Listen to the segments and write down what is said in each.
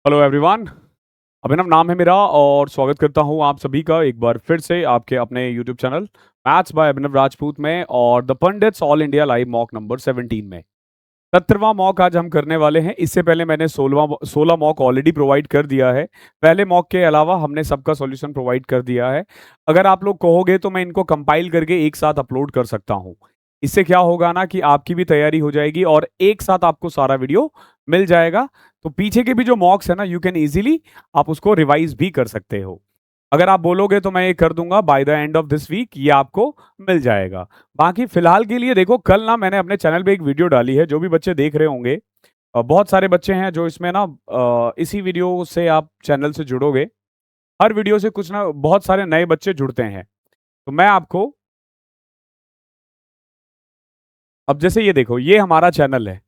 Hello everyone. अभिनव नाम है मेरा और स्वागत करता हूं आप सभी का एक बार फिर से आपके अपने YouTube channel maths by Abhinav Rajput में और the pandits all India live mock number 17 में 17वां मॉक आज हम करने वाले हैं। इससे पहले मैंने 16 मॉक ऑलरेडी प्रोवाइड कर दिया है। पहले मॉक के अलावा हमने सबका सॉल्यूशन प्रोवाइड कर दिया है। अगर आप लोग कहोगे तो मैं इनको कंपाइल करके एक साथ अपलोड कर सकता हूं। इससे क्या होगा ना कि आपकी भी तैयारी हो जाएगी और एक साथ आपको सारा वीडियो मिल जाएगा। तो पीछे के भी जो मॉक्स है ना, यू कैन इजीली आप उसको रिवाइज भी कर सकते हो। अगर आप बोलोगे तो मैं ये कर दूंगा by the end of this week, ये आपको मिल जाएगा। बाकी फिलहाल के लिए देखो, कल ना मैंने अपने चैनल पे एक वीडियो डाली है, जो भी बच्चे देख रहे होंगे, बहुत सारे बच्चे हैं जो इसमें ना इसी वीडियो से आप चैनल से जुड़ोगे। हर वीडियो से कुछ ना बहुत सारे नए बच्चे जुड़ते हैं। तो मैं आपको अब जैसे ये देखो, ये हमारा चैनल है,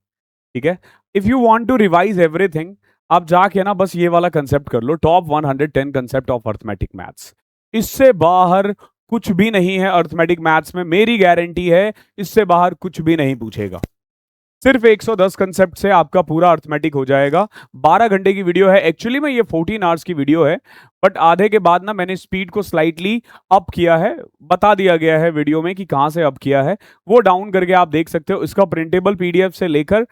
ठीक है। If you want to revise everything, आप जाके ना बस ये वाला कंसेप्ट कर लो, top 110 concept of arithmetic maths. इससे बाहर कुछ भी नहीं है अर्थमेटिक मैथ्स में, मेरी गारंटी है। इससे बाहर कुछ भी नहीं पूछेगा। सिर्फ 110 कंसेप्ट से आपका पूरा अर्थमेटिक हो जाएगा। 12 घंटे की वीडियो है। एक्चुअली में ये 14 आवर्स की वीडियो है, बट आधे के बाद ना मैंने स्पीड को स्लाइटली अप किया है। बता दिया गया है वीडियो में कि कहां से अप किया है, वो डाउन करके आप देख सकते हो। इसका प्रिंटेबल पीडीएफ से लेकर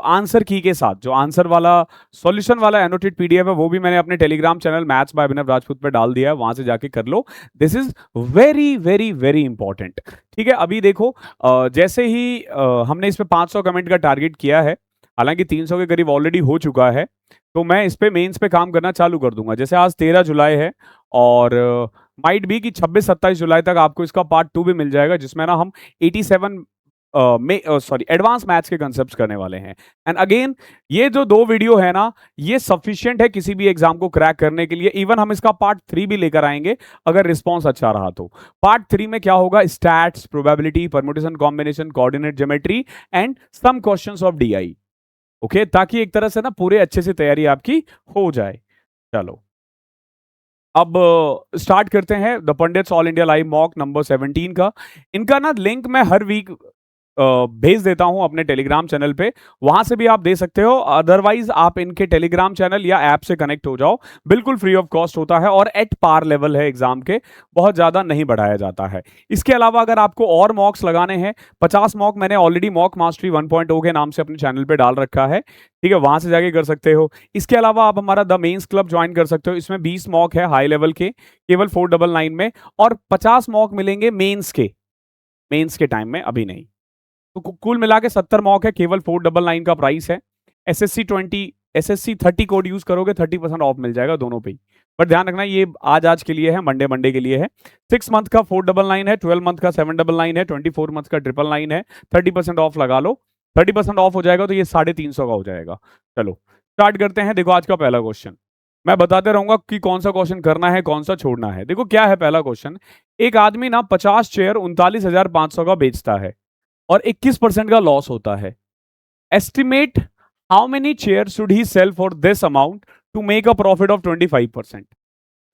आंसर की के साथ जो आंसर वाला सॉल्यूशन वाला एनोटेड पीडीएफ है, वो भी मैंने अपने Telegram channel maths by Abhinav Rajput पे डाल दिया है, वहां से जाके कर लो। This is very very very important, ठीक है। अभी देखो, जैसे ही हमने इस पे 500 कमेंट का टारगेट किया है, हालांकि 300 के करीब ऑलरेडी हो चुका है, तो मैं इस पे मेंस पे काम करना चालू कर दूंगा। जैसे आज 13 जुलाई है और माइट भी कि 26-27 जुलाई तक आपको इसका पार्ट 2 भी मिल जाएगा, जिसमें ना हम 87 एडवांस मैथ्स के कंसेप्ट करने वाले हैं। एंड अगेन, ये जो 2 वीडियो है ना, ये सफिशिएंट है किसी भी एग्जाम को क्रैक करने के लिए। इवन हम इसका पार्ट 3 भी लेकर आएंगे अगर रिस्पॉन्स अच्छा रहा तो। पार्ट 3 में क्या होगा, stats, probability, permutation, combination, coordinate geometry and some questions of DI. Okay, ताकि एक तरह से ना पूरे अच्छे से तैयारी आपकी हो जाए। चलो, अब स्टार्ट करते हैं the pandits all India live mock number 17 का। इनका ना लिंक मैं हर वीक भेज देता हूं अपने टेलीग्राम चैनल पे, वहां से भी आप दे सकते हो। अदरवाइज आप इनके टेलीग्राम चैनल या ऐप से कनेक्ट हो जाओ, बिल्कुल फ्री ऑफ कॉस्ट होता है और एट पार लेवल है एग्जाम के, बहुत ज्यादा नहीं बढ़ाया जाता है। इसके अलावा अगर आपको और मॉक्स लगाने हैं, 50 मॉक मैंने ऑलरेडी मॉक मास्टरी 1.0 के नाम से अपने चैनल पे डाल रखा है, ठीक है, वहां से जाके कर सकते हो। इसके अलावा आप हमारा द मेंस क्लब ज्वाइन कर सकते हो। इसमें 20 मॉक है हाई लेवल के, केवल 499 में, और 50 मॉक मिलेंगे मेंस के टाइम में, अभी नहीं। तो कुल मिला के 70 मॉक है, केवल 499 का प्राइस है। एसएससी 30 कोड यूज करोगे 30% ऑफ मिल जाएगा दोनों पे ही। पर ध्यान रखना, ये आज के लिए है, मंडे के लिए है। 6 मंथ का 499 है, 12 मंथ का 799 है, 24 मंथ का 999 है। 30% ऑफ लगा लो, 30% ऑफ हो जाएगा तो ये 350 का हो जाएगा। चलो स्टार्ट करते हैं। देखो आज का पहला क्वेश्चन, मैं बताते रहूंगा कि कौन सा क्वेश्चन करना है कौन सा छोड़ना है। देखो क्या है पहला क्वेश्चन, एक आदमी ना 50 चेयर 39,500 का बेचता है और 21% का लॉस होता है। Estimate how many chair should he sell for this amount to make a profit of 25%।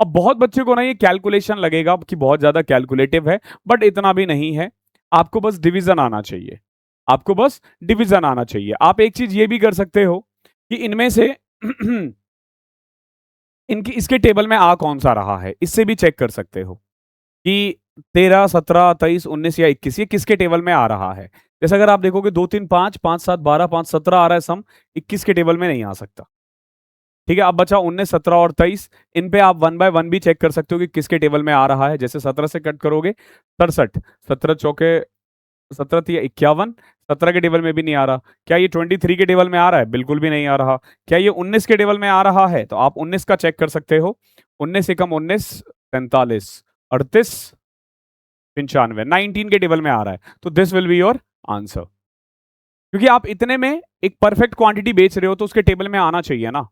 अब बहुत बच्चे को ना ये कैलकुलेशन लगेगा कि बहुत ज्यादा कैलकुलेटिव है, बट इतना भी नहीं है। आपको बस डिवीजन आना चाहिए, आपको बस डिवीजन आना चाहिए। आप एक चीज ये भी कर सकते हो कि इनमें से इनकी इसके टेबल में आ कौन सा रहा है, इससे भी चेक कर सकते हो कि 13, 17, 23, 19 या 21 ये किसके टेबल में आ रहा है। जैसे अगर आप देखोगे 2, 3, 5, 5, 7, 12, 5, 17 आ रहा है सम, 21 के टेबल में नहीं आ सकता। ठीक है, अब बचा 19, 17 और 23। इन पे आप 1 बाय 1 भी चेक कर सकते हो कि किसके टेबल में आ रहा है। जैसे 17 से कट करोगे 67, 17 चौके 17 या 51, 17 के टेबल में भी नहीं आ रहा। क्या ये 23 के टेबल में आ रहा है? बिल्कुल भी नहीं आ रहा। क्या ये 19 के टेबल में आ रहा है? तो आप 19 का चेक कर सकते हो। 19 एकम 19, 43, 38, 95, 19 के टेबल में आ रहा है। तो this will be your answer, क्योंकि आप इतने में एक परफेक्ट क्वांटिटी बेच रहे हो तो उसके टेबल में आना चाहिए ना।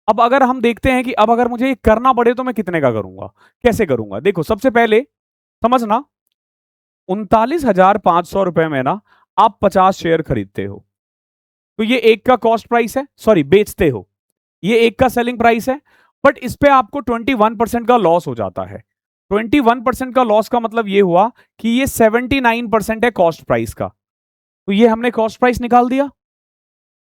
अब अगर हम देखते हैं कि अब अगर मुझे ये करना पड़े तो मैं कितने का करूंगा, कैसे करूंगा। देखो सबसे पहले समझना, 39,500 रुपए में ना आप 50 शेयर खरीदते हो, तो ये एक का कॉस्ट प्राइस है, सॉरी बेचते हो, ये एक का सेलिंग प्राइस है। बट इस पे आपको 21% का लॉस हो जाता है। 21% का लॉस का मतलब ये हुआ कि ये 79% है कॉस्ट प्राइस का, तो ये हमने कॉस्ट प्राइस निकाल दिया।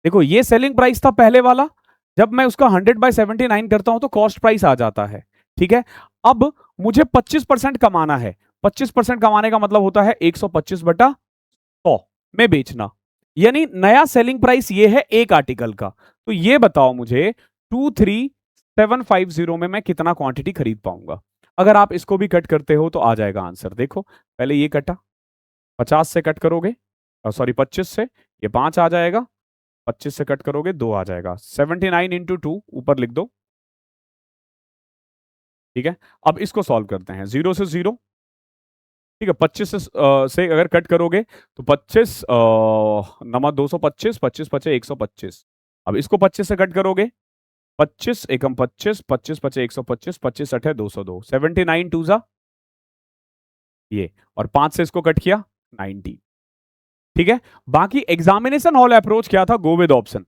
देखो ये सेलिंग प्राइस था पहले वाला, जब मैं उसका 100/79 करता हूं तो कॉस्ट प्राइस आ जाता है, ठीक है। अब मुझे 25% कमाना है। 25% कमाने का मतलब होता है 125/100 में बेचना, यानी नया सेलिंग प्राइस ये है एक आर्टिकल का। तो ये बताओ मुझे 23750 में मैं कितना क्वांटिटी खरीद पाऊंगा। अगर आप इसको भी कट करते हो तो आ जाएगा आंसर। देखो पहले ये कटा, 50 से कट करोगे, सॉरी 25 से, ये 5 आ जाएगा, 25 से कट करोगे 2 आ जाएगा, 79 × 2 ऊपर लिख दो, ठीक है। अब इसको सॉल्व करते हैं, 0 से 0, ठीक है। 25 से अगर कट करोगे तो 25 नमा 225, 25 पचे 125। अब इसको 25 से कट करोगे, 25 एकम 25, 25 पचे 125, 25 अठे 202, 79 टू जा ये, और 5 से इसको कट किया 90, ठीक है। बाकी एग्जामिनेशन हॉल अप्रोच क्या था, go with option.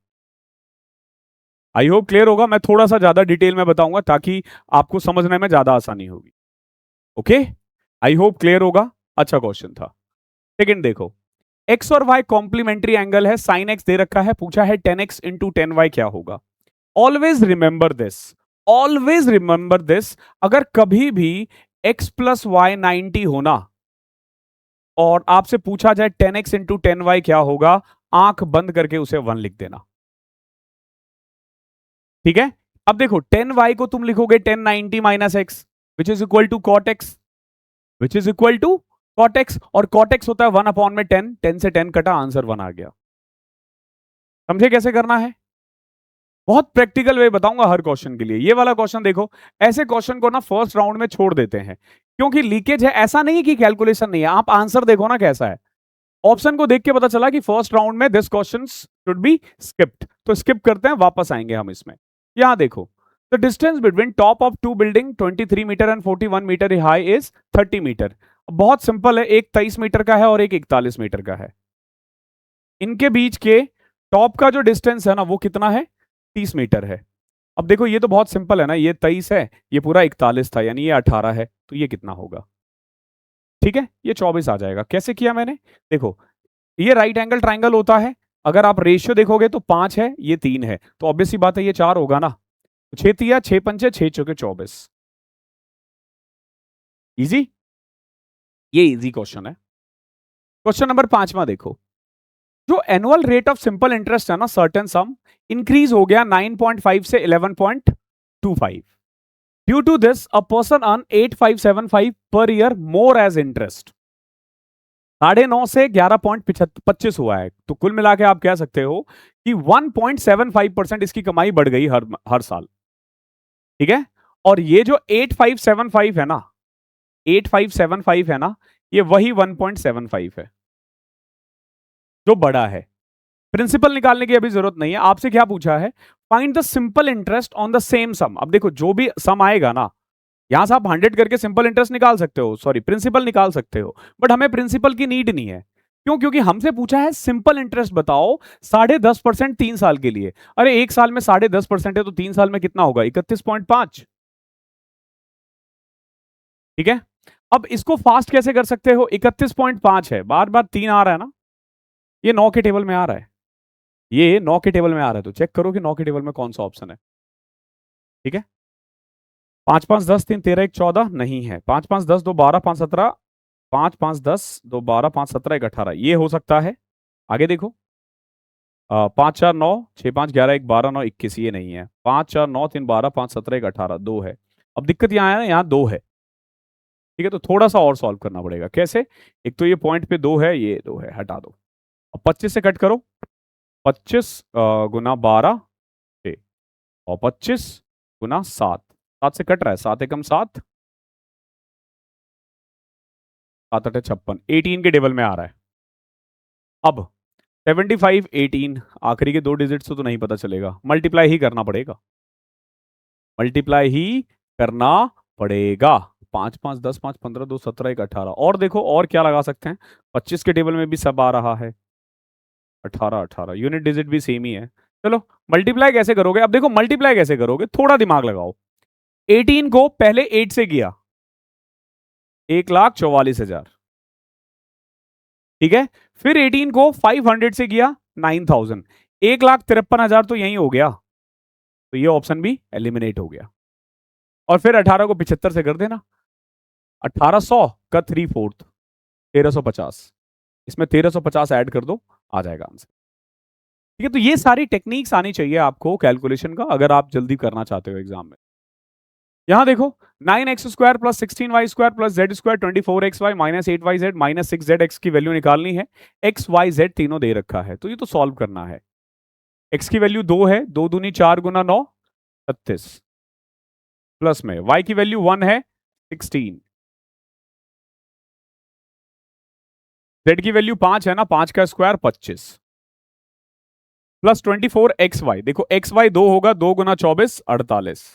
I hope clear होगा। मैं थोड़ा सा ज्यादा डिटेल में बताऊंगा ताकि आपको समझने में ज्यादा आसानी होगी। ओके, आई होप क्लियर होगा। अच्छा क्वेश्चन था। सेकंड देखो, एक्स और वाई कॉम्प्लीमेंट्री एंगल है, साइन एक्स दे रखा है, पूछा है 10x × 10y क्या होगा। Always remember this, always remember this, अगर कभी भी x + y 90 होना और आपसे पूछा जाए 10x × 10y क्या होगा, आंख बंद करके उसे 1 लिख देना, ठीक है। अब देखो 10y को तुम लिखोगे 1090 - x which is equal to cot x, which is equal to cot x, और कॉट x होता है 1/10, 10 से 10 कटा, आंसर 1 आ गया। समझे कैसे करना है? बहुत प्रैक्टिकल वे बताऊंगा हर क्वेश्चन के लिए। ये वाला क्वेश्चन देखो, ऐसे क्वेश्चन को ना फर्स्ट राउंड में छोड़ देते हैं क्योंकि लीकेज है। ऐसा नहीं कि कैलकुलेशन नहीं है, आप आंसर देखो ना कैसा है। ऑप्शन को देख के पता चला कि फर्स्ट राउंड में this question should be skipped, तो स्किप करते हैं, वापस आएंगे हम इसमें। यहां देखो, the distance between top of two building 23 metre and 41 metre high is 30 metre. बहुत सिंपल है, एक 23 मीटर का है और एक 41 मीटर का है। इनके बीच के टॉप का जो डिस्टेंस है ना वो कितना है, 30 मीटर है। अब देखो ये तो बहुत सिंपल है ना, ये 23 है, ये पूरा 41 था, यानी ये 18 है, तो ये कितना होगा, ठीक है, ये 24 आ जाएगा। कैसे किया मैंने, देखो ये राइट एंगल ट्राइंगल होता है, अगर आप रेशियो देखोगे तो 5 है, ये 3 है, तो ऑब्वियस सी बात है ये 4 होगा ना। तो 6 तिया 6 पंचे 6 चौके 24। इजी, ये इजी क्वेश्चन है। क्वेश्चन नंबर 5वां देखो, जो annual rate of simple interest है ना, सर्टेन सम इंक्रीज हो गया 9.5 से 11.25। Due to this a person earn 8575 per year more as interest. 9.5 से 11.25 हुआ है, तो कुल मिला के आप कह सकते हो कि 1.75% इसकी कमाई बढ़ गई हर साल, ठीक है। और ये जो 8575 है ना, 8575 है ना, ये वही 1.75 है जो बड़ा है। प्रिंसिपल निकालने की अभी जरूरत नहीं है। आपसे क्या पूछा है, find the simple interest on the same sum. अब देखो जो भी सम आएगा ना, यहां से आप 100 करके सिंपल इंटरेस्ट निकाल सकते हो, सॉरी प्रिंसिपल निकाल सकते हो, बट हमें प्रिंसिपल की नीड नहीं है। क्यों? क्योंकि हमसे पूछा है सिंपल इंटरेस्ट बताओ 10.5% 3 साल के लिए। अरे एक साल में 10.5% है तो 3 साल में कितना होगा, 31.5, ठीक है। अब इसको फास्ट कैसे कर सकते हो, 31.5 है, बार बार 3 आ रहा है ना, ये 9 के टेबल में आ रहा है, ये 9 के टेबल में आ रहा है, तो चेक करो कि 9 के टेबल में कौन सा ऑप्शन है, ठीक है। 5 5 10 3 13 1 14 नहीं है, 5 5 10 2 12 5 17, 5 5 10 2 12 5 17 1 18, ये हो सकता है। आगे देखो, 5 4 9 6 5 11 1 12 9 21, ये नहीं है। 5 4 9 3 12 5 17 1 18, 2 है। अब दिक्कत यहाँ है ना, यहाँ 2 है, ठीक है, तो थोड़ा सा और सॉल्व करना पड़ेगा। कैसे, एक तो ये पॉइंट पे 2 है, ये 2 है, हटा दो। अब 25 से कट करो, 25 गुना 12 6, और 25 गुना 7, 7 से कट रहा है, 7 एकम 7, 7 8 56, 18 के टेबल में आ रहा है। अब 75 18, आखिरी के 2 डिजिट से तो नहीं पता चलेगा, मल्टीप्लाई ही करना पड़ेगा, मल्टीप्लाई ही करना पड़ेगा। 5 5 10 5 15 2 17 1 18, और देखो और क्या लगा सकते हैं, 25 के टेबल में भी सब आ रहा है, 18 18, यूनिट डिजिट भी सेम ही है। चलो मल्टीप्लाई कैसे करोगे, अब देखो मल्टीप्लाई कैसे करोगे, थोड़ा दिमाग लगाओ। 18 को पहले 8 से किया, 1,44,000, ठीक है। फिर 18 को 500 से किया, 9,000, 1,53,000 तो यही हो गया, तो ये ऑप्शन भी एलिमिनेट हो गया। और फिर 18 को 75 से कर देना, 1800 का 3/4 1350, इसमें 1350 ऐड कर दो, आ जाएगा आंसर। ठीक है, तो ये सारी टेक्निक्स आनी चाहिए आपको कैलकुलेशन का, अगर आप जल्दी करना चाहते हो एग्जाम में। यहां देखो 9x² plus 16y² plus z² 24xy minus 8yz minus 6zx की वैल्यू निकालनी है। x y z तीनों दे रखा है, तो ये तो सॉल्व करना है। x की वैल्यू 2 है, 2 दूनी 4 गुना 9 36, प्लस में y की वैल्यू 1 है 16, z की वैल्यू 5 है ना, 5 का स्क्वायर 25, प्लस 24xy, देखो xy 2 होगा, 2 गुना 24 48,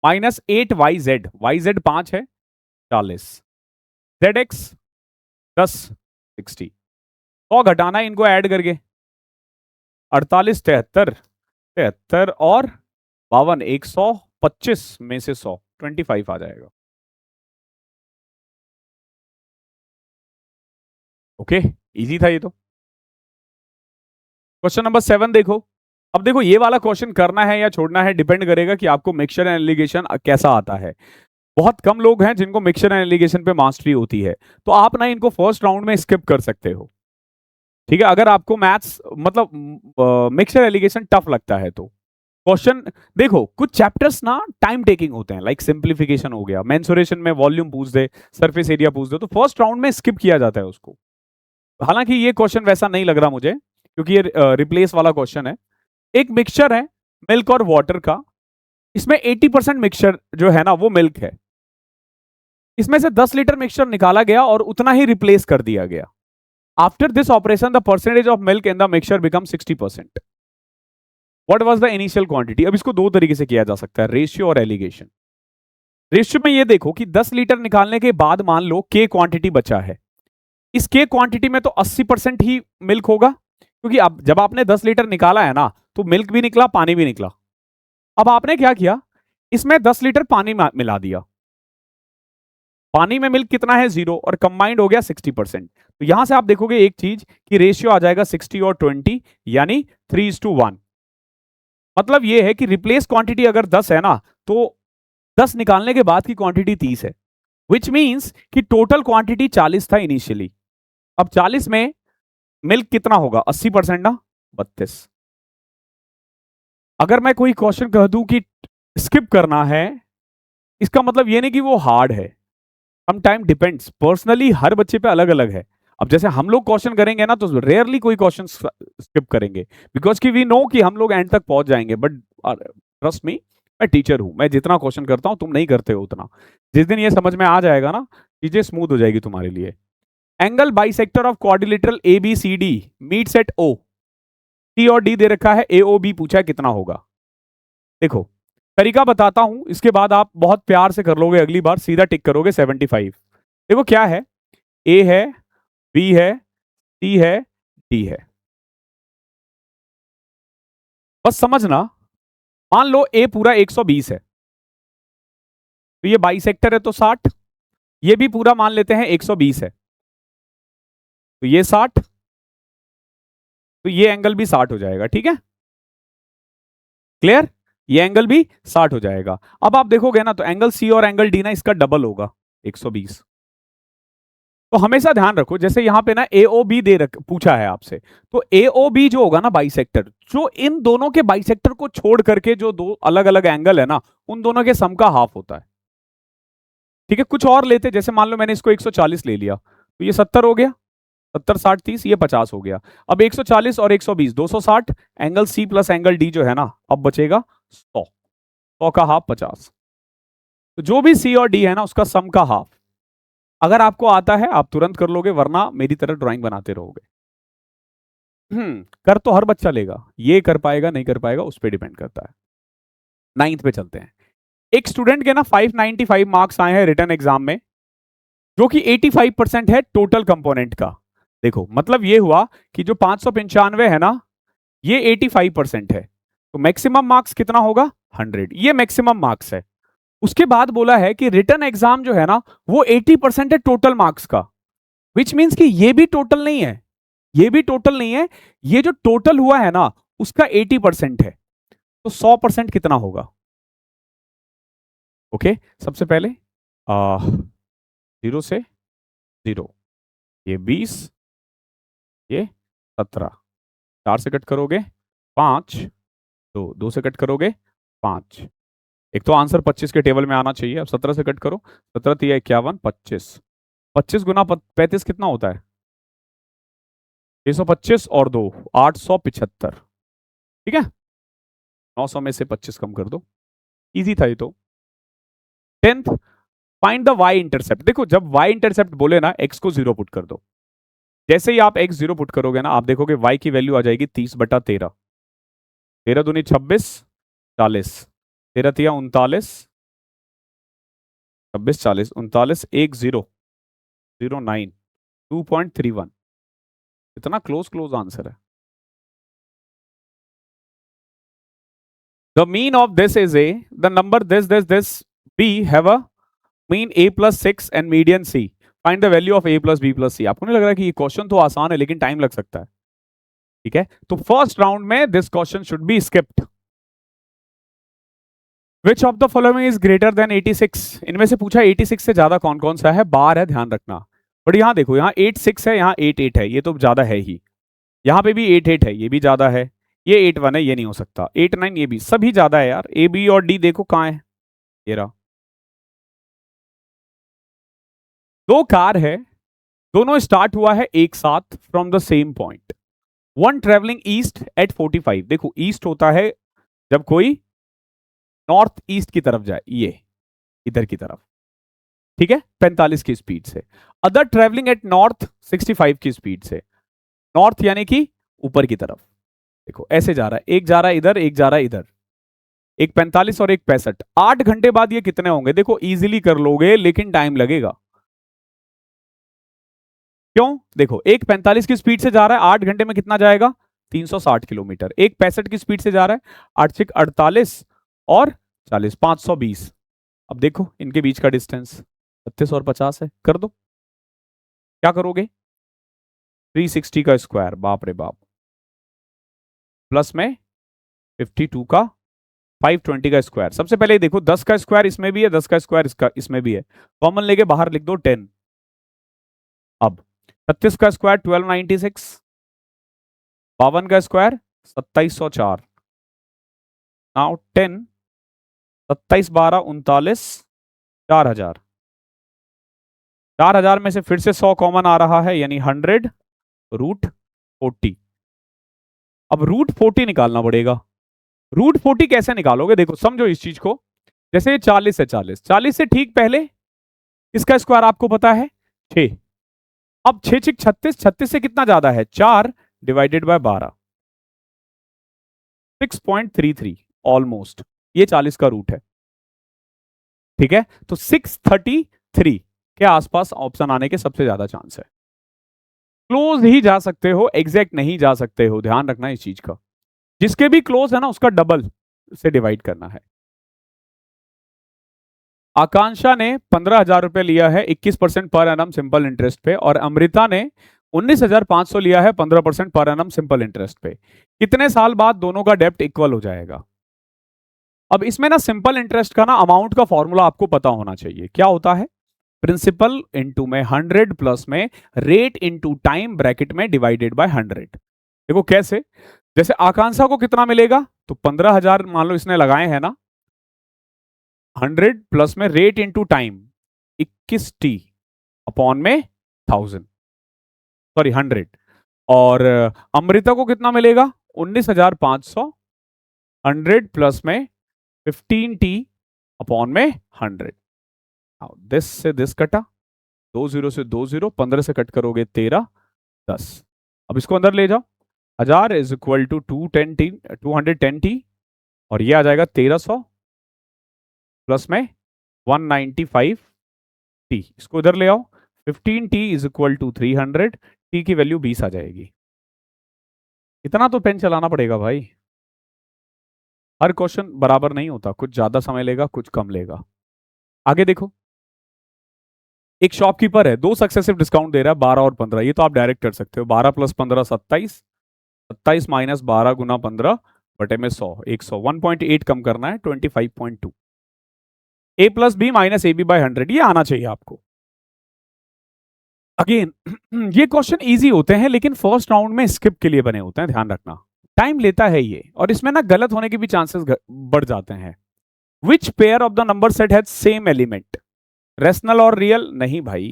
माइनस 8yz, yz 5 है 40, zx 10 60, 100 घटाना है इनको ऐड करके, 48 73 73 और 52 125 में से 100 25 आ जाएगा। ओके, इजी था ये तो। क्वेश्चन नंबर 7 देखो। अब देखो ये वाला क्वेश्चन करना है या छोड़ना है डिपेंड करेगा कि आपको मिक्सचर एंड एलिगेशन कैसा आता है। बहुत कम लोग हैं जिनको मिक्सचर एंड एलिगेशन पे मास्टरी होती है, तो आप ना इनको फर्स्ट राउंड में स्किप कर सकते हो। ठीक है, अगर आपको मैथ्स मतलब मिक्सचर एलिगेशन टफ लगता है तो क्वेश्चन देखो, कुछ चैप्टर्स ना टाइम टेकिंग होते हैं, लाइक सिंप्लीफिकेशन हो गया, मेंसुरेशन में वॉल्यूम पूछ दे, सरफेस एरिया पूछ दे, तो फर्स्ट राउंड में स्किप किया जाता है उसको। हालांकि ये क्वेश्चन वैसा नहीं लग रहा मुझे, क्योंकि ये रिप्लेस वाला क्वेश्चन है। एक मिक्सचर है मिल्क और वाटर का, इसमें 80% मिक्सचर जो है ना वो मिल्क है, इसमें से 10 लीटर मिक्सचर निकाला गया और उतना ही रिप्लेस कर दिया गया। After this operation the percentage of milk in the mixture become 60%। What was the initial quantity? अब इसको दो तरीके से किया जा सकता है, रेशियो और एलिगेशन। रेशियो में ये देखो कि 10 लीटर निकालने के बाद मान लो के क्वांटिटी बचा है, इस के क्वांटिटी में तो 80% ही मिल्क होगा, क्योंकि अब जब आपने 10 लीटर निकाला है ना तो मिल्क भी निकला, पानी भी निकला। अब आपने क्या किया, इसमें 10 लीटर पानी मिला दिया, पानी में मिल्क कितना है 0 और कंबाइंड हो गया 60%। तो यहां से आप देखोगे एक चीज कि रेशियो आ जाएगा 60 और 20 यानी 3:1। मतलब ये है कि रिप्लेस क्वांटिटी अगर 10 है ना तो 10 निकालने के बाद की क्वांटिटी 30 है, विच मींस कि टोटल क्वांटिटी 40 था इनिशियली। अब 40 में मिल्क कितना होगा, 80% ना, 32। अगर मैं कोई क्वेश्चन कह दूं कि स्किप करना है, इसका मतलब ये नहीं कि वो हार्ड है, सम टाइम डिपेंड्स, पर्सनली हर बच्चे पे अलग अलग है। अब जैसे हम लोग क्वेश्चन करेंगे ना तो रेयरली कोई क्वेश्चन स्किप करेंगे, बिकॉज कि वी नो कि हम लोग एंड तक पहुंच जाएंगे। बट ट्रस्ट मी, मैं टीचर हूं, मैं जितना क्वेश्चन करता हूं तुम नहीं करते हो उतना। जिस दिन ये समझ में आ जाएगा ना, चीजें स्मूथ हो जाएगी तुम्हारे लिए। Angle bisector of quadrilateral A B C D meets at O, C और डी दे रखा है, ए ओ बी पूछा है कितना होगा। देखो तरीका बताता हूं, इसके बाद आप बहुत प्यार से कर लोगे, अगली बार सीधा टिक करोगे 75। देखो क्या है, ए है, बी है, सी है, डी है। बस समझना, मान लो ए पूरा 120 है, तो ये बाइसेक्टर है तो 60, ये भी पूरा मान लेते हैं 120 है, तो ये 60, तो ये एंगल भी 60 हो जाएगा। ठीक है, क्लियर, ये एंगल भी 60 हो जाएगा। अब आप देखोगे ना तो एंगल सी और एंगल डी ना इसका डबल होगा 120। तो हमेशा ध्यान रखो, जैसे यहां पे ना एओ बी पूछा है आपसे, तो एओ बी जो होगा ना बाइसेक्टर, जो इन दोनों के बाइसेक्टर को छोड़ करके जो दो अलग अलग एंगल है ना उन दोनों के सम का हाफ होता है। ठीक है, कुछ और लेते, जैसे मान लो मैंने इसको 140 ले लिया, तो ये 70 हो गया, 70 60 30, ये 50 हो गया। अब 140 और 120 260, angle C plus angle D जो है ना अब बचेगा 100, 100 का हाफ 50। तो जो भी सी और डी है ना उसका सम का हाफ। अगर आपको आता है आप तुरंत कर लोगे, वरना मेरी तरह ड्राइंग बनाते रहोगे। कर तो हर बच्चा लेगा, ये कर पाएगा नहीं कर पाएगा उस पर डिपेंड करता है। 9th पे चलते हैं। एक स्टूडेंट के ना 595 मार्क्स आए हैं रिटन एग्जाम में, जो कि 85% है टोटल कंपोनेंट का। देखो मतलब ये हुआ कि जो 595 है ना ये 85% है, तो मैक्सिमम मार्क्स कितना होगा 100, ये मैक्सिमम मार्क्स है। उसके बाद बोला है कि रिटन एग्जाम जो है ना वो 80% है टोटल मार्क्स का, विच मीन्स कि ये भी टोटल नहीं है, ये भी टोटल नहीं है, ये जो टोटल हुआ है ना उसका 80% है। तो 100% कितना होगा? ओके, सबसे पहले 0 से 0, ये 20, ये 17, 4 से कट करोगे 5, 2 से कट करोगे 5। एक तो आंसर 25 के टेबल में आना चाहिए। अब 17 से कट करो, 17 3 51, 25, 25 गुना 35 कितना होता है? 625 और 2 875। ठीक है, 900 में से 25 कम कर दो। इजी था ये तो। 10th, find the Y intercept. देखो जब वाई इंटरसेप्ट बोले ना, एक्स को 0 पुट कर दो। जैसे ही आप एक्स 0 पुट करोगे ना, आप देखोगे वाई की वैल्यू आ जाएगी 30/13। 13 दूनी 26, 40, 13 तिया 39, 26 40 39, 1009, 2.31। इतना क्लोज क्लोज आंसर है। The mean of this is A. The number this B have a mean A plus 6 and median C. Find the value of A plus B plus C. आपको नहीं लग रहा है कि ये क्वेश्चन तो आसान है लेकिन टाइम लग सकता है? ठीक है, तो फर्स्ट राउंड में this question should be skipped. Which of the following is greater than 86? इनमें से पूछा 86 से ज्यादा कौन कौन सा है, बार है, ध्यान रखना। बट यहाँ देखो, यहाँ 86 है, यहाँ 88 है, ये तो ज्यादा है ही। यहाँ पे भी 88 है, ये भी ज्यादा है। ये 81 है, ये नहीं हो सकता। 89 ये भी, सभी ज्यादा है यार। ए बी और डी देखो कहाँ है, ये रहा। दो कार है, दोनों स्टार्ट हुआ है एक साथ from the same point. One travelling east eight 45। देखो ईस्ट होता है जब कोई नॉर्थ ईस्ट की तरफ जाए, ये इधर की तरफ, ठीक है, 45 की स्पीड से। अदर ट्रेवलिंग एट नॉर्थ 65 की स्पीड से। नॉर्थ यानी कि ऊपर की तरफ। देखो ऐसे जा रहा है, एक जा रहा है इधर, एक जा रहा है इधर। एक 45 और एक 65। 8 घंटे बाद ये कितने होंगे? देखो इजीली कर लोगे लेकिन टाइम लगेगा। क्यों? देखो एक 45 की स्पीड से जा रहा है, 8 घंटे में कितना जाएगा? 360 किलोमीटर। एक 65 की स्पीड से जा रहा है, 8 से 48 और 40, 520। अब देखो इनके बीच का डिस्टेंस 36 और 50 है, कर दो। क्या करोगे? 360 का स्क्वायर, बाप रे बाप, प्लस में 52 का 520 का स्क्वायर। सबसे पहले देखो 10 का स्क्वायर इसमें भी है, 10 का स्क्वायर इसमें भी है, कॉमन लेके बाहर लिख दो 10। अब 36 का स्क्वायर 1296, 52 का स्क्वायर 2704। नाउ 10, 27 12 39, 4000। 4000 में से फिर से 100 कॉमन आ रहा है, यानी 100√40। अब √40 निकालना पड़ेगा। √40 कैसे निकालोगे? देखो समझो इस चीज को। जैसे 40 है, 40 से ठीक पहले इसका स्क्वायर आपको पता है 6। अब 6 6 36, 36 से कितना ज्यादा है? 4 डिवाइडेड बाय 12, 6.33 ऑलमोस्ट। ये 40 का रूट है, ठीक है। तो 633 के आसपास ऑप्शन आने के सबसे ज्यादा चांस है। क्लोज ही जा सकते हो, एग्जैक्ट नहीं जा सकते हो, ध्यान रखना इस चीज का। जिसके भी क्लोज है ना, उसका डबल से डिवाइड करना है। आकांक्षा ने 15,000 रुपए लिया है 21% पर एनम सिंपल इंटरेस्ट पे, और अमृता ने 19,500 लिया है 15% पर एनम सिंपल इंटरेस्ट पे। कितने साल बाद दोनों का डेप्ट इक्वल हो जाएगा? अब इसमें ना सिंपल इंटरेस्ट का ना अमाउंट का फॉर्मूला आपको पता होना चाहिए। क्या होता है? प्रिंसिपल इंटू में 100 प्लस में रेट इंटू टाइम ब्रैकेट में डिवाइडेड बाय 100। देखो कैसे, जैसे आकांक्षा को कितना मिलेगा, तो 15,000 मान लो इसने लगाए हैं ना, 100 प्लस में rate into time 21t upon में 1000, सॉरी 100। और अमृता को कितना मिलेगा? 19,500, 100 प्लस में 15t अपॉन में 100। दिस से दिस कटा, 2 0 से 2 0, 15 से कट करोगे 13, 10। अब इसको अंदर ले जाओ, 1000 इज इक्वल टू 210t, और ये आ जाएगा 1300 प्लस में 195t। इसको इधर ले आओ, 15t is equal to 300, t की वैल्यू 20 आ जाएगी। इतना तो पेन चलाना पड़ेगा भाई। हर क्वेश्चन बराबर नहीं होता, कुछ ज्यादा समय लेगा, कुछ कम लेगा। आगे देखो, एक शॉपकीपर है, 2 सक्सेसिव डिस्काउंट दे रहा है, 12 और 15। ये तो आप डायरेक्ट कर सकते हो, 12 प्लस 15 27, 27 माइनस 12 गुना 15 बटे में 100, 100, 1.8 कम करना है, 25.2। a plus B minus A B by 100, ये आना चाहिए आपको। अगेन ये क्वेश्चन इजी होते हैं लेकिन फर्स्ट राउंड में स्किप के लिए बने होते हैं, ध्यान रखना। टाइम लेता है ये, और इसमें ना गलत होने के भी चांसेस बढ़ जाते हैं। Which pair of the number set has same element? Rational और रियल? नहीं भाई,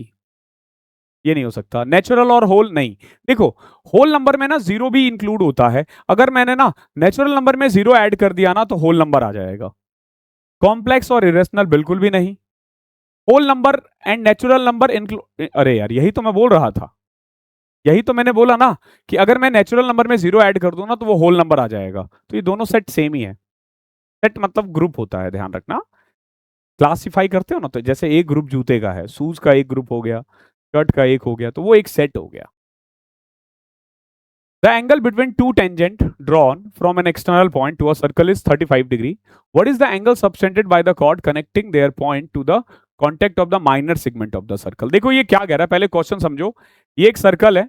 ये नहीं हो सकता। नेचुरल और होल? नहीं। देखो, होल नंबर में ना जीरो भी इंक्लूड होता है। अगर मैंने ना नेचुरल नंबर में जीरो ऐड कर दिया ना तो होल नंबर आ जाएगा। कॉम्प्लेक्स और इरेशनल बिल्कुल भी नहीं। Whole number and natural number include, अरे यार यही तो मैं बोल रहा था, यही तो मैंने बोला ना कि अगर मैं नेचुरल नंबर में जीरो ऐड कर दूं ना तो वो होल नंबर आ जाएगा। तो ये दोनों सेट सेम ही है। सेट मतलब ग्रुप होता है, ध्यान रखना। क्लासिफाई करते हो ना, तो जैसे एक ग्रुप जूते का है, शूज का एक ग्रुप हो गया, शर्ट का एक हो गया, तो वो एक सेट हो गया। The angle between two tangent drawn from an external point to a circle is 35 degree. What is the angle subtended by the chord connecting their point to the contact of the minor segment of the circle? देखो ये क्या कह रहा है, पहले question समझो। ये एक सर्कल है,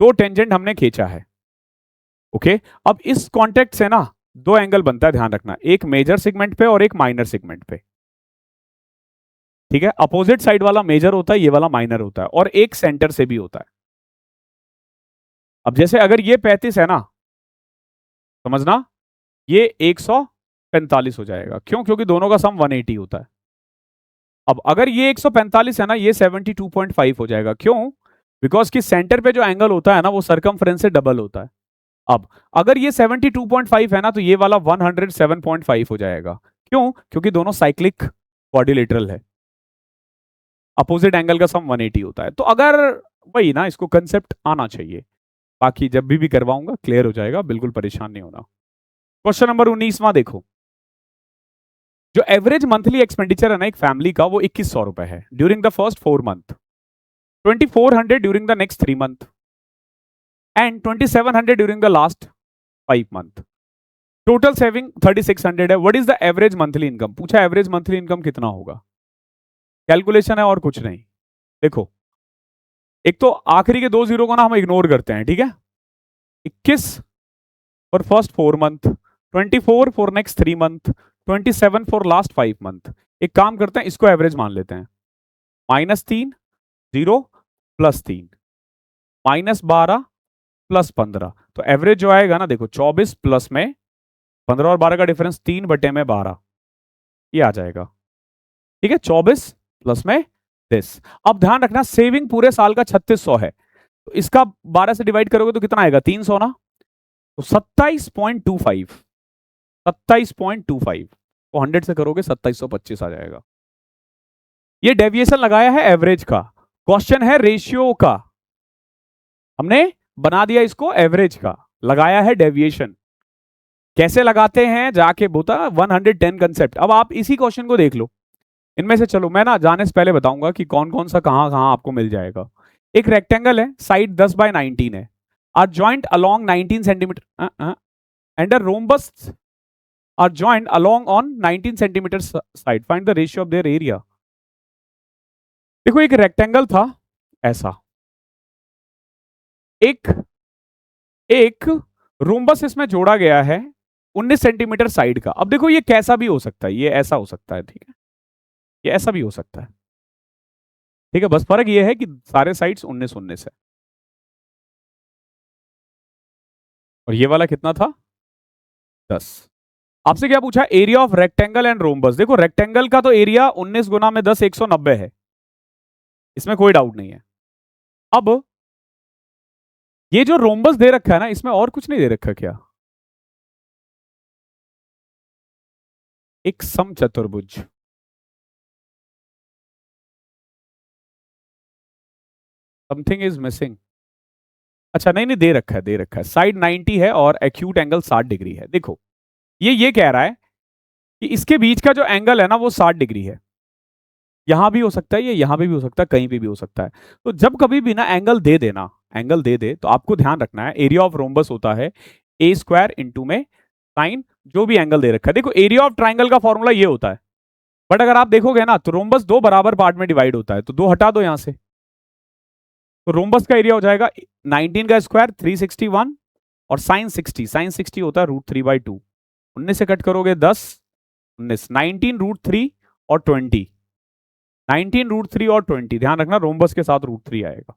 दो टेंजेंट हमने खींचा है, ओके। अब इस कॉन्टेक्ट से ना दो एंगल बनता है, ध्यान रखना, एक मेजर सेगमेंट पे और एक माइनर सेगमेंट पे, ठीक है। अपोजिट साइड वाला मेजर होता है, ये वाला माइनर होता है, और एक सेंटर से भी होता है। अब जैसे अगर ये 35 है ना, समझना, ये 145 हो जाएगा। क्यों? क्योंकि दोनों का सम 180 होता है। अब अगर ये 145 है ना, ये 72.5 हो जाएगा। क्यों? बिकॉज कि सेंटर पे जो एंगल होता है ना वो सरकमफ्रेंस से डबल होता है। अब अगर ये 72.5 है ना तो ये वाला 107.5 हो जाएगा। क्यों? क्योंकि दोनों साइक्लिक क्वाड्रिलेटरल है, अपोजिट एंगल का सम 180 होता है। तो अगर वही ना, इसको कंसेप्ट आना चाहिए। बाकी जब भी करवाऊंगा क्लियर हो जाएगा, बिल्कुल परेशान नहीं होना। क्वेश्चन नंबर 19वां देखो। जो एवरेज मंथली एक्सपेंडिचर है ना एक फैमिली का, वो 2100 रुपए है during the first 4 month, 2400 during the next 3 month and 2700 during the last 5 month. Total saving 3600 है। What is the average monthly income? पूछा एवरेज मंथली इनकम कितना होगा। कैलकुलेशन है और कुछ नहीं। देखो, एक तो आखिरी के 2 जीरो को ना हम इग्नोर करते हैं, ठीक है। 21 for first 4 month, 24 for next 3 month, 27 for last 5 month. एक काम करते हैं, इसको एवरेज मान लेते हैं। -3, 0, +3, -12 +15। तो एवरेज जो आएगा ना, देखो 24 प्लस में 15 और 12 का डिफरेंस 3/12, ये आ जाएगा, ठीक है। 24 प्लस में 10। अब ध्यान रखना, सेविंग पूरे साल का 3600 है, तो इसका 12 से डिवाइड करोगे तो कितना आएगा? 300 ना। तो 27.25, 27.25 तो 100 से करोगे 2725 आ जाएगा। ये डेविएशन लगाया है एवरेज का, क्वेश्चन है रेशियो का, हमने बना दिया इसको एवरेज का, लगाया है डेविएशन। कैसे लगाते हैं जाके बोता 110 कंसेप्ट। अब आप इसी क्वेश्चन को देख लो, इनमें से चलो मैं ना जाने से पहले बताऊंगा कि कौन कौन सा कहां कहां आपको मिल जाएगा। एक रेक्टेंगल है, साइड 10/19 है, are joint along 19 centimetre and a rhombus are joint along on 19 centimetre side, find the ratio of their area. देखो एक रेक्टेंगल था ऐसा, एक रोम्बस इसमें जोड़ा गया है 19 सेंटीमीटर साइड का। अब देखो ये कैसा भी हो सकता है, ये ऐसा हो सकता है, ठीक है, ये ऐसा भी हो सकता है, ठीक है। बस फर्क ये है कि सारे साइड्स 19-19 है। और ये वाला कितना था? 10। आपसे क्या पूछा? Area of rectangle and rhombus. देखो रेक्टेंगल का तो एरिया 19 गुना में 10 190 है, इसमें कोई डाउट नहीं है। अब ये जो रोम्बस दे रखा है ना, इसमें और कुछ नहीं दे रखा क्या? एक समचतुर्भुज, समथिंग इज मिसिंग। अच्छा नहीं नहीं, दे रखा है, दे रखा है। साइड 90 है और एक्यूट एंगल 60 डिग्री है। देखो ये कह रहा है कि इसके बीच का जो एंगल है ना वो 60 डिग्री है। यहां भी हो सकता है, ये यहां पे भी हो सकता है, कहीं पे भी हो सकता है। तो जब कभी भी ना एंगल दे देना, एंगल दे दे, तो आपको ध्यान रखना है एरिया ऑफ रोम्बस होता है a² इंटू में साइन जो भी एंगल दे रखा है। देखो एरिया ऑफ ट्राइंगल का फॉर्मूला ये होता है, बट अगर आप देखोगे ना तो रोम्बस 2 बराबर पार्ट में डिवाइड होता है, तो 2 हटा दो यहां से, तो रोम्बस का एरिया हो जाएगा 19 का स्क्वायर 361 और साइन 60 होता है √3/2। 19 से कट करोगे 10, 19, 19 √3 और 20, 19 √3 और 20, ध्यान रखना रोम्बस के साथ √3 आएगा।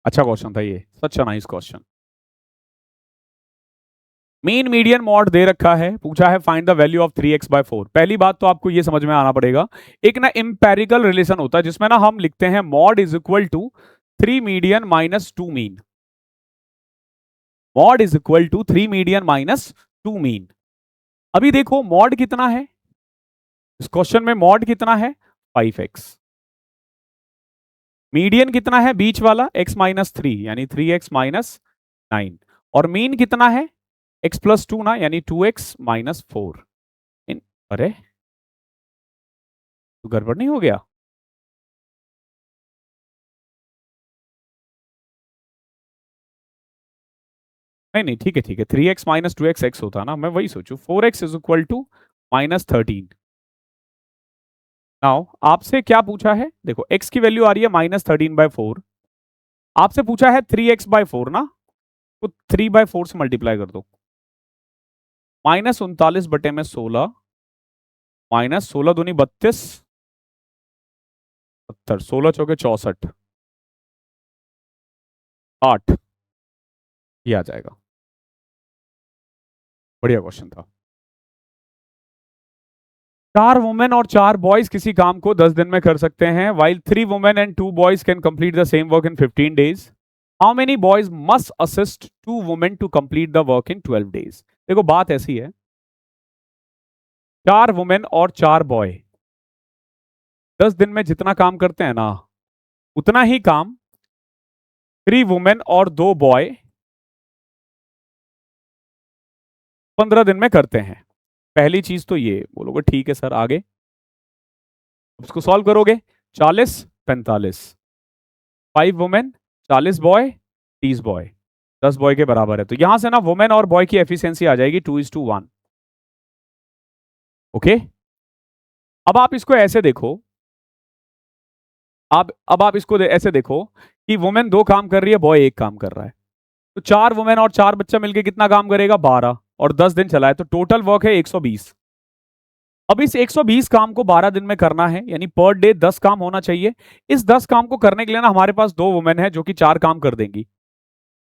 अच्छा क्वेश्चन था ये, such nice question. Mean median mode दे रखा है, पूछा है find the value of 3x/4। पहली बात तो आपको ये समझ में आना पड़ेगा, एक ना इंपेरिकल रिलेशन होता है जिसमें ना हम लिखते हैं mode is equal to 3 median minus 2 mean. Mode is equal to 3 median minus 2 mean. अभी देखो मॉड कितना है इस क्वेश्चन में, मॉड कितना है 5x, मीडियन कितना है बीच वाला x-3 यानी 3x-9, और मीन कितना है x+2 ना यानी 2x-4। अरे तो गड़बड़ नहीं हो गया? नहीं नहीं ठीक है ठीक है, 3x माइनस 2x x होता ना, मैं वही सोचू 4x is equal to -13। Now आपसे क्या पूछा है, देखो x की वैल्यू आ रही है -13/4, आपसे पूछा है 3x/4 ना, तो 3/4 से मल्टीप्लाई कर दो, -39/16, -16 दूनी 32, 70, 16 चौके 64, 8, ये आ जाएगा। बढ़िया क्वेश्चन था। 4 वुमेन और 4 बॉयज किसी काम को 10 दिन में कर सकते हैं, while 3 women and 2 boys can complete the same work in 15 days. How many boys must assist 2 women to complete the work in 12 days? देखो बात ऐसी है, 4 वुमेन और 4 बॉय 10 दिन में जितना काम करते हैं ना, उतना ही काम 3 वुमेन और 2 बॉय 15 दिन में करते हैं। पहली चीज तो ये बोलोगे ठीक है सर, आगे उसको सॉल्व करोगे, 40 45, 5 वुमेन 40 बॉय 30 बॉय 10 बॉय के बराबर है, तो यहां से ना वुमेन और बॉय की एफिशिएंसी आ जाएगी 2:1। ओके, अब आप इसको ऐसे देखो, अब आप इसको ऐसे देखो कि वुमेन 2 काम कर रही है, बॉय 1 काम कर रहा है, तो 4 वुमेन और 4 बच्चा मिलकर कितना काम करेगा 12, और 10 दिन चला है, तो टोटल वर्क है 120। अब इस 120 काम को 12 दिन में करना है, यानी पर डे 10 काम होना चाहिए। इस 10 काम को करने के लिए ना हमारे पास 2 वुमेन है जो कि 4 काम कर देंगी,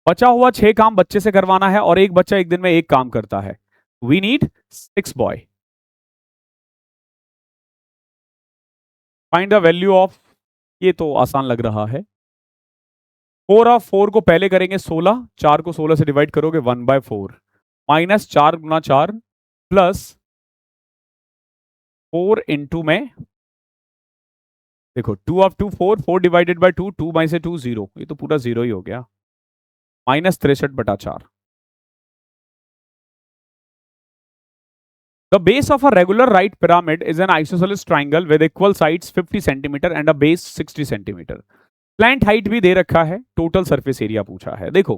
बचा हुआ 6 काम बच्चे से करवाना है, और एक बच्चा एक दिन में 1 काम करता है। We need 6 boy. Find the value of, ये तो आसान लग रहा है, 4 ऑफ 4 को पहले करेंगे 16, 4 को 16 से डिवाइड करोगे 1/4, माइनस 4 गुना 4 प्लस 4 इंटू में, देखो 2 ऑफ 2 4, 4 डिवाइडेड बाय 2, 2 में से 2 0, ये तो पूरा 0 ही हो गया, -63/4। The base of a regular right pyramid is an isosceles triangle with equal sides 50 cm and a base 60 cm. Plant height भी दे रखा है, टोटल सरफेस एरिया पूछा है। देखो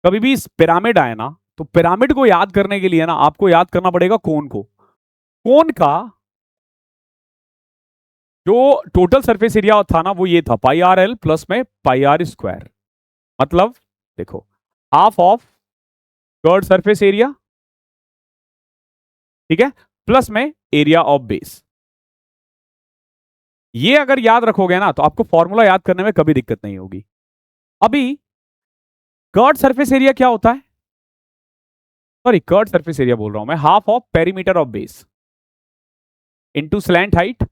कभी भी पिरामिड आए ना, तो पिरामिड को याद करने के लिए ना आपको याद करना पड़ेगा कोन को। कोन का जो टोटल सरफेस एरिया था ना, वो ये था πRL प्लस में πr², मतलब देखो half of curved surface area, ठीक है, प्लस में एरिया ऑफ बेस। ये अगर याद रखोगे ना तो आपको फॉर्मूला याद करने में कभी दिक्कत नहीं होगी। अभी कर्ड सरफेस एरिया क्या होता है, सॉरी कर्ड सरफेस एरिया बोल रहा हूं मैं, half of perimeter of base into slant height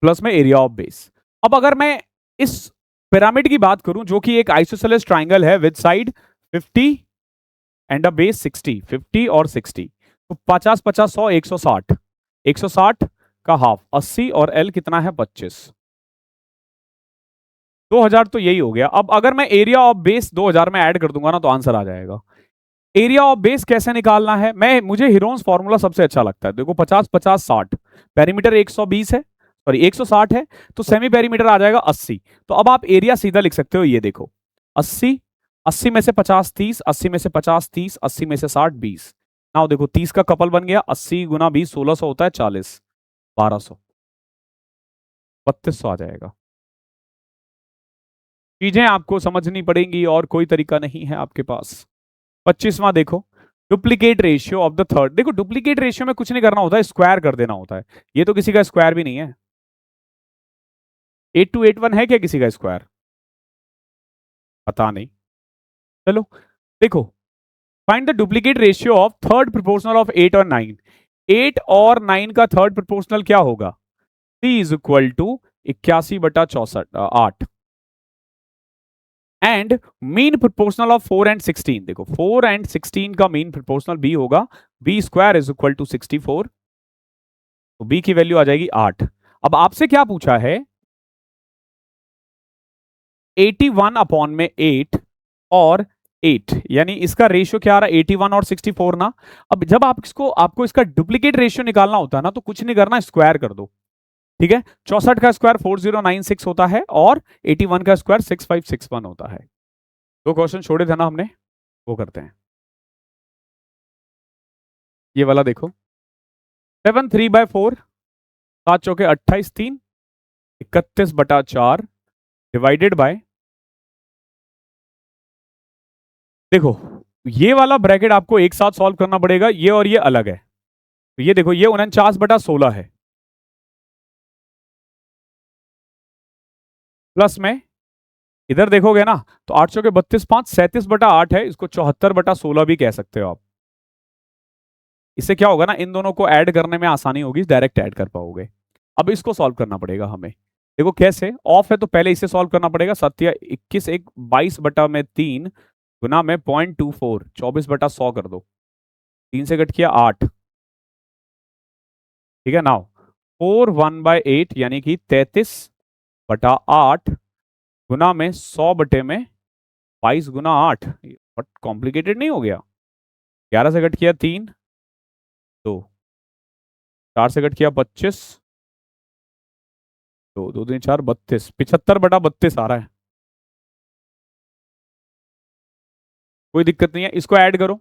plus में एरिया ऑफ बेस। अब अगर मैं इस पिरामिड की बात करूं जो कि एक आइसोसेलेस ट्राइंगल है with side 50 and a base 60, 50 और 60, तो 50 50 100 160, 160 का हाफ 80, और एल कितना है 25, 2000 तो यही हो गया। अब अगर मैं एरिया ऑफ बेस 2000 में ऐड कर दूंगा ना तो आंसर आ जाएगा। एरिया ऑफ बेस कैसे निकालना है, मुझे हीरोन्स फॉर्मूला सबसे अच्छा लगता है। देखो 50 50 60, पेरीमीटर 120 है, सॉरी 160 है, तो सेमी पेरीमीटर आ जाएगा 80। तो अब आप एरिया सीधा लिख सकते हो, ये देखो 80, 80 में से 50 30, 80 में से 50 30, 80 में से 60 20। ना देखो 30 का कपल बन गया, 80 गुना 20 1600 होता है, 40 1200 3200 आ जाएगा। चीजें आपको समझनी पड़ेंगी और कोई तरीका नहीं है आपके पास। 25वां देखो, duplicate ratio of the third. देखो डुप्लीकेट रेशियो में कुछ नहीं करना होता है, स्क्वायर कर देना होता है। ये तो किसी का स्क्वायर भी नहीं है। 8281 है क्या किसी का स्क्वायर? पता नहीं। चलो देखो, find the duplicate ratio of third proportional of 8 और 9। 8 और 9 का थर्ड प्रोपोर्शनल क्या होगा? 3 is equal to 81/64 8। And mean proportional of 4 and 16। देखो 4 एंड 16 का मीन प्रोपोर्शनल बी होगा, B square is equal to 64। तो बी की वैल्यू आ जाएगी 8। अब आपसे क्या पूछा है? 81/8 और 8, यानी इसका रेशियो क्या आ रहा है? 81 और 64 ना। अब जब आप इसको, आपको इसका डुप्लीकेट रेशियो निकालना होता है ना, तो कुछ नहीं करना, स्क्वायर कर दो। ठीक है, 64 का स्क्वायर 4096 होता है और 81 का स्क्वायर 6561 होता है। दो क्वेश्चन छोड़े थे ना हमने, वो करते हैं। ये वाला देखो, 7 3/4, 7 चौके 28, 3 31/4 डिवाइडेड बाय, देखो ये वाला ब्रैकेट आपको एक साथ सॉल्व करना पड़ेगा, ये और ये अलग है। तो ये देखो, ये 49/16 है, प्लस में इधर देखोगे ना तो 8 चौके 32, 5 37/8 है। इसको 74/16 भी कह सकते हो आप। इससे क्या होगा ना, इन दोनों को ऐड करने में आसानी होगी, डायरेक्ट ऐड कर पाओगे। अब इसको सॉल्व करना पड़ेगा हमें। देखो कैसे, ऑफ है तो पहले इसे सॉल्व करना पड़ेगा। 7 1 22/3 गुना में 0.24, 24/100 कर दो। 3 से कट किया 8। ठीक है, नाउ 4 1/8 यानी कि 33/8 गुना में 100/में 22 × 8। बट कॉम्प्लिकेटेड नहीं हो गया? 11 से कट किया 3, 2 4 से कट किया 25, 2 2 3 4 32, 75/32 आ रहा है। कोई दिक्कत नहीं है, इसको ऐड करो।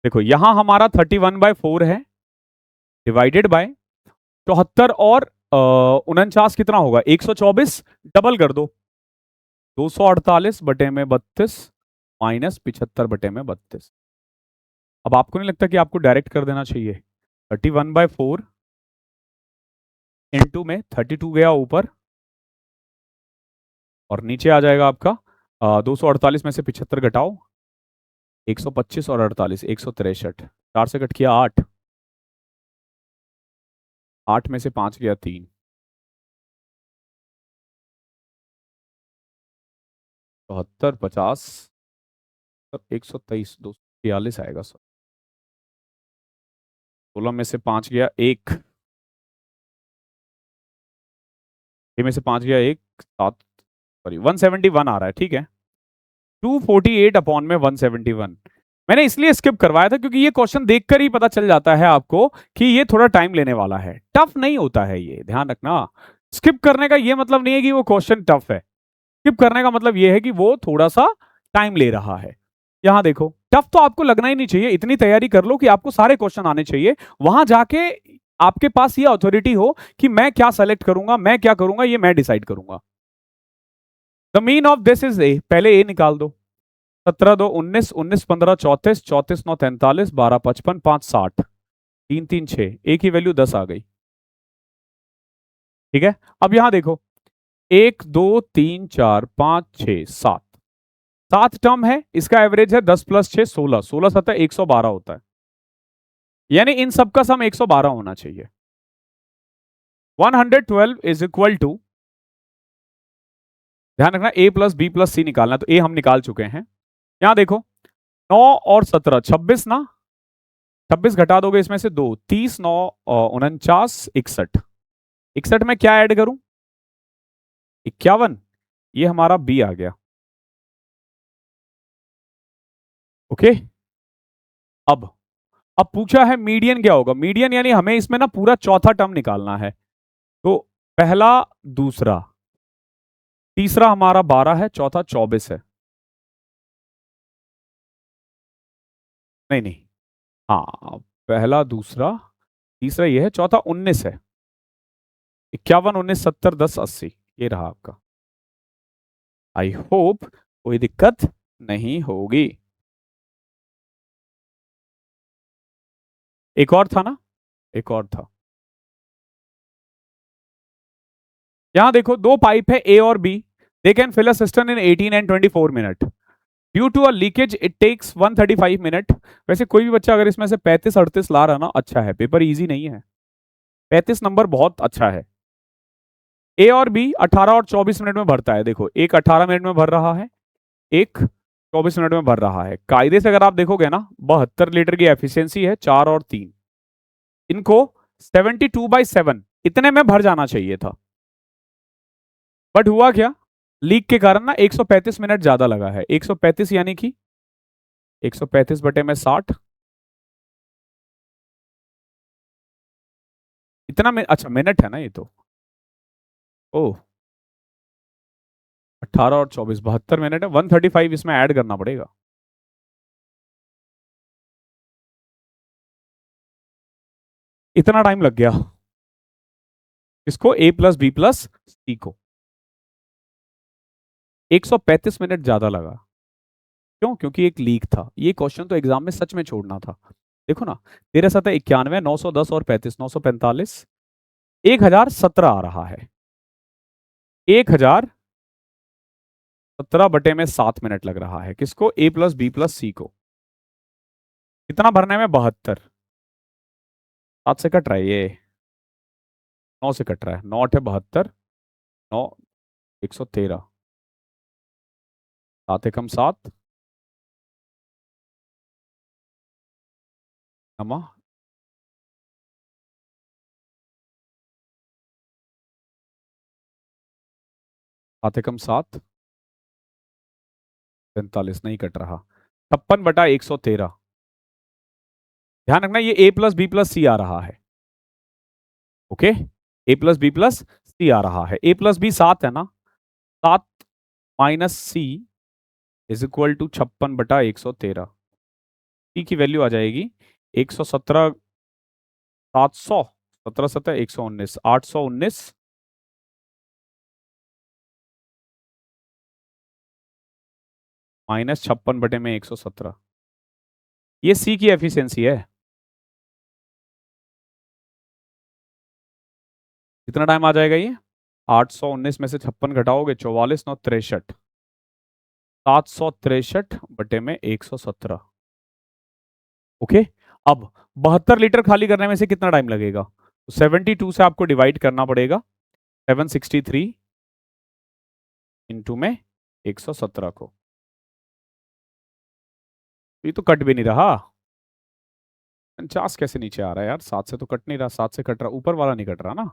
देखो यहां हमारा 31/4 है, डिवाइडेड बाय 74 और 49 कितना होगा? 124। डबल कर दो, 248/32 माइनस 75/32। अब आपको नहीं लगता कि आपको डायरेक्ट कर देना चाहिए? 31/4 इंटू में 32 गया ऊपर, और नीचे आ जाएगा आपका 248 में से 75 घटाओ, 125 और 48 163। 4 से कट किया 8, 8 में से 5 गया 3, 74 50 123 243 आएगा सर। 16 में से 5 गया 1, में से 5 गया 1, 7 सॉरी 171 आ रहा है। ठीक है, 248/171। मैंने इसलिए स्किप करवाया था क्योंकि ये क्वेश्चन देखकर ही पता चल जाता है आपको कि ये थोड़ा टाइम लेने वाला है। टफ नहीं होता है ये, ध्यान रखना। स्किप करने का ये मतलब नहीं है कि वो क्वेश्चन टफ है। स्किप करने का मतलब ये है कि वो थोड़ा सा टाइम ले रहा है। यहां देखो, टफ तो आपको लगना ही नहीं चाहिए। इतनी तैयारी कर लो कि आपको सारे क्वेश्चन आने चाहिए। वहां जाके आपके पास ये अथॉरिटी हो कि मैं क्या सेलेक्ट करूंगा, मैं क्या करूंगा, ये मैं डिसाइड करूंगा। The mean of this is a, पहले ए निकाल दो। 17 2 19, 19 15 34, 34 9 43, 12 55, 5 60, 3 3 6, ए की वैल्यू 10 आ गई। ठीक है, अब यहां देखो, 1 2 3 4 5 6 7, 7 टर्म है, इसका एवरेज है 10 + 6 16, 16 7 112 होता है। यानी इन सब का सम 112 होना चाहिए। 112 इज इक्वल टू, ध्यान रखना ए प्लस बी प्लस सी निकालना, तो ए हम निकाल चुके हैं। यहां देखो 9 और 17 26 ना, 26 घटा दोगे इसमें से 2, 30 9 49 61, 61 में क्या ऐड करूं? 51। ये हमारा बी आ गया। ओके, अब अब पूछा है मीडियन क्या होगा। मीडियन यानी हमें इसमें ना पूरा चौथा टर्म निकालना है। तो पहला, दूसरा, तीसरा हमारा 12 है, चौथा 24 है। नहीं नहीं, हाँ, पहला दूसरा तीसरा ये है, चौथा 19 है। 51 19 70 10 80, ये रहा आपका। आई होप कोई दिक्कत नहीं होगी। एक और था ना, एक और था। यहां देखो दो पाइप है ए और B, they can fill a system in 18 and 24 minute. Due to a leakage it takes 135 minute. वैसे कोई भी बच्चा अगर इसमें से 35-38 ला रहा ना, अच्छा है, पेपर इजी नहीं है, 35 नंबर बहुत अच्छा है। ए और बी 18 और 24 मिनट में भरता है। देखो एक 18 मिनट में भर रहा है, एक 24 मिनट में भर रहा है। कायदे से अगर आप देखोगे ना, 72 लीटर की एफिशिएंसी है, 4 और 3, इनको 72/7 इतने में भर जाना चाहिए था। बट हुआ क्या, लीक के कारण ना 135 मिनट ज्यादा लगा है। 135 यानी कि 135/60 इतना में, अच्छा मिनट है ना ये तो, ओ 18 और 24 72 मिनट है, 135 इसमें ऐड करना पड़ेगा। इतना टाइम लग गया इसको, ए प्लस बी प्लस सी को, 135 मिनट ज्यादा लगा। क्यों? क्योंकि एक लीक था। ये क्वेश्चन तो एग्जाम में सच में छोड़ना था। देखो ना, 13×7 = 91, 910 और 35 945, 1017 आ रहा है। 1017/7 मिनट लग रहा है किसको, ए प्लस बी प्लस सी को। कितना भरने में, 72। 7 से कट रहा है ये, 9 से कट रहा है, 9 × 8 = 72, 9 113, 7 × 7 नमा 7 × 7 45, नहीं कट रहा, 56/113। ध्यान रखना ये ए प्लस बी प्लस सी आ रहा है, ओके, ए प्लस बी प्लस सी आ रहा है। ए प्लस बी 7 है ना, 7 माइनस सी = 56/113। सी की वैल्यू आ जाएगी 117, 700, 17 × 7 = 119, 819 माइनस 56/117। ये सी की एफिशिएंसी है। कितना टाइम आ जाएगा ये, 819 में से 56 घटाओगे, 44×9 = 63, 763/117। ओके, अब 72 लीटर खाली करने में से कितना टाइम लगेगा, तो 72 से आपको डिवाइड करना पड़ेगा, 763 इंटू में 117 को। ये तो कट भी नहीं रहा, 49 कैसे नीचे आ रहा है यार, 7 से तो कट नहीं रहा, 7 से कट रहा, ऊपर वाला नहीं कट रहा ना।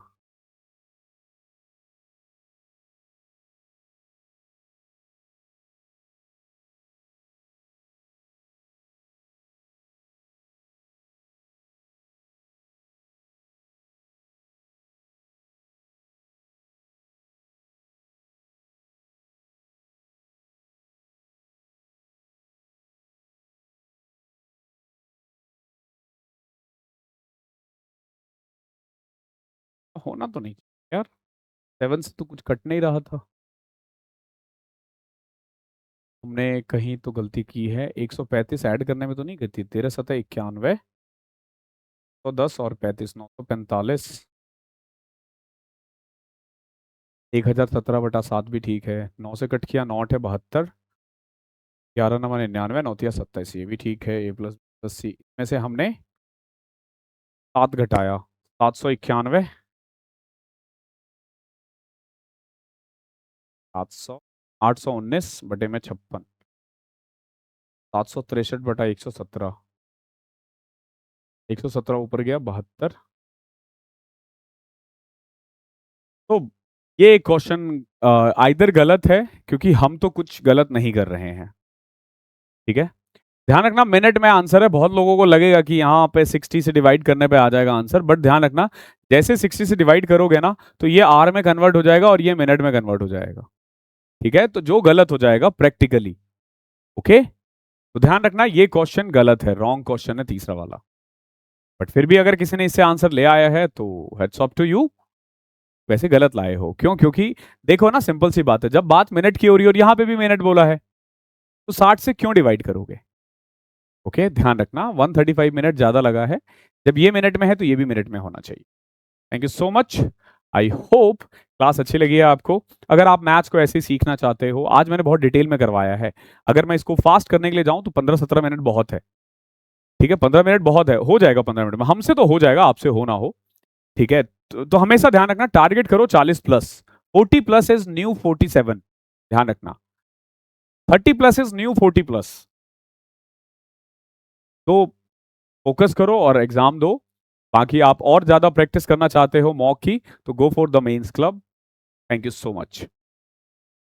होना तो नहीं यार, 7 से तो कुछ कट नहीं रहा था। हमने कहीं तो गलती की है, 135 ऐड करने में तो नहीं गई थी, 13×7 = 91, 110 और 35 945, 1017/7 भी ठीक है, 9 से कट किया, 9×8 = 72, 11×9 = 99, 9×3 = 27, ये भी ठीक है। ए प्लस प्लस सी में से हमने 7 घटाया, 791, 700, 819/56, 763/117, 117 ऊपर गया, 72। तो ये क्वेश्चन आइदर गलत है, क्योंकि हम तो कुछ गलत नहीं कर रहे हैं, ठीक है। ध्यान रखना मिनट में आंसर है, बहुत लोगों को लगेगा कि यहाँ पे 60 से डिवाइड करने पे आ जाएगा आंसर, बट ध्यान रखना जैसे 60 से डिवाइड करोगे ना, तो ये आर में कन्वर्ट हो जाएगा और ये मिनट में कन्वर्ट हो जाएगा, ठीक है। तो जो गलत हो जाएगा प्रैक्टिकली, ओके। तो ध्यान रखना ये क्वेश्चन गलत है, रॉन्ग क्वेश्चन है तीसरा वाला। बट फिर भी अगर किसी ने इससे आंसर ले आया है तो हेड्स ऑफ टू यू, वैसे गलत लाए हो। क्यों? क्योंकि देखो ना, सिंपल सी बात है, जब बात मिनट की हो रही है और यहाँ पे भी मिनट बोला है, तो 60 से क्यों डिवाइड करोगे? ओके, ध्यान रखना 135 मिनट ज्यादा लगा है। जब ये मिनट में है तो ये भी मिनट में होना चाहिए। Thank you so much. I hope class अच्छी लगी है आपको। अगर आप मैथ्स को ऐसे ही सीखना चाहते हो, आज मैंने बहुत डिटेल में करवाया है। अगर मैं इसको फास्ट करने के लिए जाऊं तो 15-17 मिनट बहुत है। ठीक है, 15 मिनट बहुत है, हो जाएगा 15 मिनट में, हमसे तो हो जाएगा, आपसे हो ना हो। ठीक है, तो हमेशा ध्यान रखना, टारगेट करो 40 प्लस। 40 प्लस इज न्यू 47, ध्यान रखना। 30 प्लस इज न्यू 40 प्लस। तो फोकस करो और एग्जाम दो। बाकी आप और ज्यादा प्रैक्टिस करना चाहते हो मॉक की, तो go for the mains club. Thank you so much.